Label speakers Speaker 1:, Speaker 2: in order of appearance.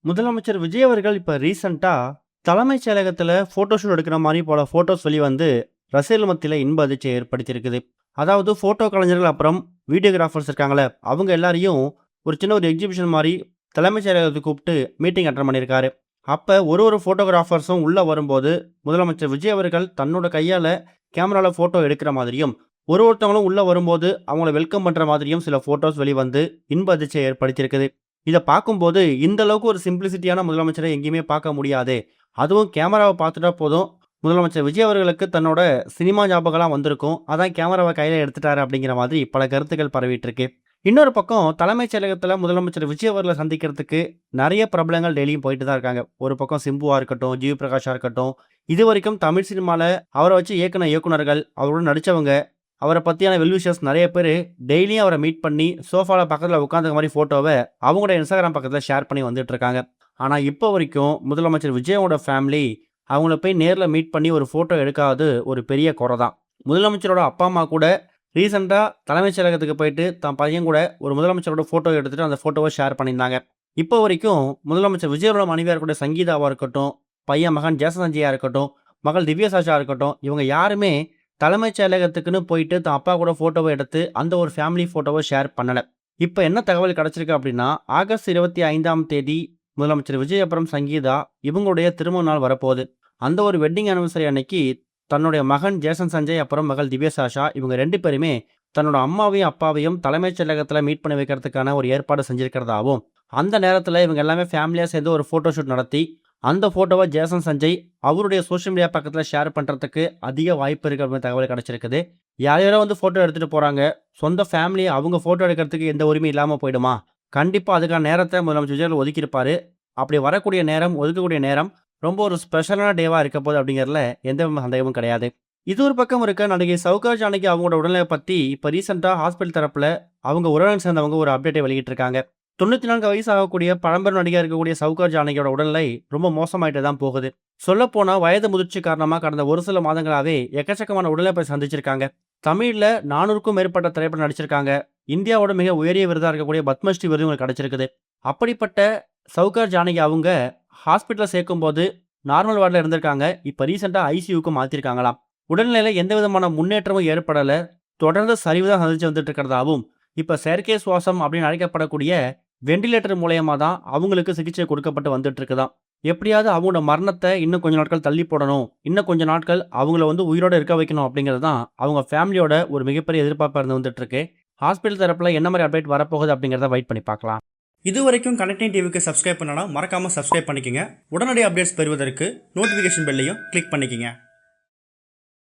Speaker 1: முதலமைச்சர் விஜய் அவர்கள் இப்ப ரீசென்ட்டா தலைமைச் செயலகத்துல ஃபோட்டோ ஷூட் எடுக்கிற மாரி போல ஃபோட்டோஸ் வெளிவந்து ரசிகர்கள் மத்தியில இன்ப அதிர்ச்சிய ஏற்படுத்தியிருக்குது. அதாவது ஃபோட்டோ கலைஞர்கள் அப்புறம் வீடியோகிராஃபர்ஸ் இருக்காங்கல்ல, அவங்க எல்லாரையும் ஒரு சின்ன எக்ஸிபிஷன் மாரி தலைமைச் செயலகத்துக்கு கூப்ட்டு மீட்டிங் அட்டெண்ட் பண்ணியிருக்காரு. அப்ப ஒரு ஃபோட்டோகிராஃபர்ஸும் உள்ள வரும்போது, முதலமைச்சர் விஜய் அவர்கள் தன்னோட கையால கேமரால ஃபோட்டோ எடுக்கிற மாதிரியும், ஒருத்தவங்களும் உள்ள வரும்போது அவங்கள வெல்கம் பண்ற மாதிரியும் சில ஃபோட்டோஸ் வெளிவந்து இன்ப அதிர்ச்சிய ஏற்படுத்தியிருக்குது. இத பார்க்கும்போது, இந்த அளவுக்கு ஒரு சிம்ப்ளிசிட்டியான முதலமைச்சர எங்கேயுமே பார்க்க முடியாதே. அதுவும் கேமராவ பார்த்துட்டா போதும், முதலமைச்சர் விஜய் அவர்களுக்கு தன்னோட சினிமா ஞாபகம்லாம் வந்திருக்கும். அதான் கேமராவ கையில எடுத்துட்டாரு அப்படிங்கிற மாதிரி பல கருத்துக்கள் பரவிட்டு இருக்கு. இன்னொரு பக்கம் தலைமைச் செயலகத்தில முதலமைச்சர் விஜய் அவர்கள சந்திக்கிறதுக்கு நெறைய பிரபலங்கள் டெய்லியும் போயிட்டு தான் இருக்காங்க. ஒரு பக்கம் சிம்புவா இருக்கட்டும், ஜிவி பிரகாஷா இருக்கட்டும், இதுவரைக்கும் தமிழ் சினிமால அவர வச்சு இயக்குன இயக்குனர்கள், அவருடன் நடிச்சவங்க, அவர பத்தியான வெல் விஷர்ஸ் நெறைய பேரு டெய்லியும் அவர மீட் பண்ணி, சோஃபால பக்கத்துல உட்கார்ந்திருக்க மாரி ஃபோட்டோவ அவங்களோட Instagram பக்கத்துல ஷேர் பண்ணி வந்துட்டு இருக்காங்க. ஆனா, இப்போ வரைக்கும் முதலமைச்சர் விஜயோட ஃபேமிலி அவங்கள போய் நேர்ல மீட் பண்ணி ஒரு ஃபோட்டோ எடுக்காதது ஒரு பெரிய குறை தான். முதலமைச்சரோட அப்பா, அம்மா கூட ரீசென்ட்டா தலைமைச் செயலகத்துக்கு போயிட்டு தன் பையன் கூட ஒரு முதலமைச்சரோட ஃபோட்டோ எடுத்துட்டு அந்த ஃபோட்டோவ ஷேர் பண்ணியிருந்தாங்க. இப்போ வரைக்கும் முதலமைச்சர் விஜயோட மனைவியா இருக்கக்கூடிய சங்கீதாவா இருக்கட்டும், பையன் மகன் ஜேசன் சஞ்சயா இருக்கட்டும், மகள் திவ்யா சாஷா இருக்கட்டும், இவங்க யாருமே தலைமைச் செயலகத்துக்குன்னு போயிட்டு தான் அப்பா கூட ஃபோட்டோவ எடுத்து அந்த ஒரு ஃபேமிலி ஃபோட்டோவ ஷேர் பண்ணல. இப்ப என்ன தகவல் கிடைச்சிருக்கு அப்படின்னா, ஆகஸ்ட் 25ஆம் தேதி முதலமைச்சர் விஜய் அப்புறம் சங்கீதா இவங்களுடைய திருமண நாள் வரப்போகுது. அந்த ஒரு வெட்டிங் ஆனிவர்சரி அன்னைக்கு தன்னுடைய மகன் ஜேசன் சஞ்சய் அப்புறம் மகள் திவ்யா சாஷா இவங்க 2 பேருமே தன்னோட அம்மாவையும், அப்பாவையும் தலைமைச் செயலகத்துல மீட் பண்ணி வைக்கிறதுக்கான ஒரு ஏற்பாடு செஞ்சிருக்கிறதாவும், அந்த நேரத்துல இவங்க எல்லாமே ஃபேமிலியா சேர்ந்து ஒரு ஃபோட்டோ ஷூட் நடத்தி அந்த ஃபோட்டோவ ஜேசன் சஞ்சய் அவருடைய சோஷியல் மீடியா பக்கத்துல ஷேர் பண்றதுக்கு அதிக வாய்ப்பு இருக்கு அப்படின்னு தகவல் கிடைச்சிருக்குது. யார் வந்து ஃபோட்டோ எடுத்துட்டு போறாங்க, சொந்த ஃபேமிலி அவங்க ஃபோட்டோ எடுக்கிறதுக்கு எந்த உரிமையும் இல்லாம போயிடுமா? கண்டிப்பா அதுக்கான நேரத்த முதலமைச்சர் விஜய் ஒதுக்கியிருப்பாரு. அப்படி வரக்கூடிய நேரம், ஒதுக்கக்கூடிய நேரம் ரொம்ப ஒரு ஸ்பெஷலான டேவா இருக்க போகுது அப்படிங்கிறதுல எந்த சந்தேகமும் கிடையாது. இது ஒரு பக்கம் இருக்க, நடிகை சௌகார் ஜானகி அவங்களோட உடல்நிலை பத்தி இப்ப ரீசென்ட்டா ஹாஸ்பிட்டல் தரப்புல அவங்க உறவினர் சேர்ந்தவங்க ஒரு அப்டேட்டை வெளியிட்டிருக்காங்க. 94 வயசு ஆகக்கூடிய பழம்பெரும் நடிகா இருக்கக்கூடிய சௌகார் ஜானகியோட உடல்நிலை ரொம்ப மோசமாயிட்டு தான் போகுது. சொல்லப்போனா வயது முதிர்ச்சி காரணமா கடந்த ஒரு சில மாதங்களாவே எக்கச்சக்கமான உடல்நலத்தை சந்திச்சிருக்காங்க. தமிழ்ல 400க்கும் மேற்பட்ட திரைப்படம் நடிச்சிருக்காங்க. இந்தியாவோட மிக உயரிய விருதா இருக்கக்கூடிய பத்மஸ்ரீ விருது உங்களுக்கு கிடைச்சிருக்குது. அப்படிப்பட்ட சௌகார் ஜானகி அவங்க ஹாஸ்பிட்டல்ல சேர்க்கும்போது நார்மல் வார்டுல இருந்திருக்காங்க. இப்ப ரீசென்ட்டா ஐசியூக்கு மாத்திருக்காங்களாம். உடல்நிலையில எந்த விதமான முன்னேற்றமும் ஏற்படல. தொடர்ந்து சரிவு தான் சந்திச்சு வந்துட்டு இருக்கிறதாவும், இப்ப செயற்கை சுவாசம் அப்படின்னு அழைக்கப்படக்கூடிய வெண்டிலேட்டர் மூலியமா தான் அவங்களுக்கு சிகிச்சை கொடுக்கப்பட்டு வந்துட்டு இருக்குதாம். எப்படியாவது அவங்களோட மரணத்தை இன்னும் கொஞ்ச நாட்கள் தள்ளி போடணும், இன்னும் கொஞ்ச நாட்கள் அவங்கள வந்து உயிரோட இருக்க வைக்கணும் அப்படிங்கிறது தான் அவங்க ஃபேமிலியோட ஒரு மிகப்பெரிய எதிர்பார்ப்பா இருந்து வந்துட்டு இருக்கு. ஹாஸ்பிட்டல் தரப்புல என்ன மாதிரி அப்டேட் வரப்போகுது அப்படிங்கிறத வெயிட் பண்ணி பார்க்கலாம். இது வரைக்கும் கனெக்டிங் டிவிக்கு சப்ஸ்கிரைப் பண்ணனா மறக்காம சப்ஸ்கிரைப் பண்ணிக்கங்க. உடனடி அப்டேட்ஸ் பெறுவதற்கு நோட்டிஃபிகேஷன் பெல்லையும் கிளிக் பண்ணிக்கங்க.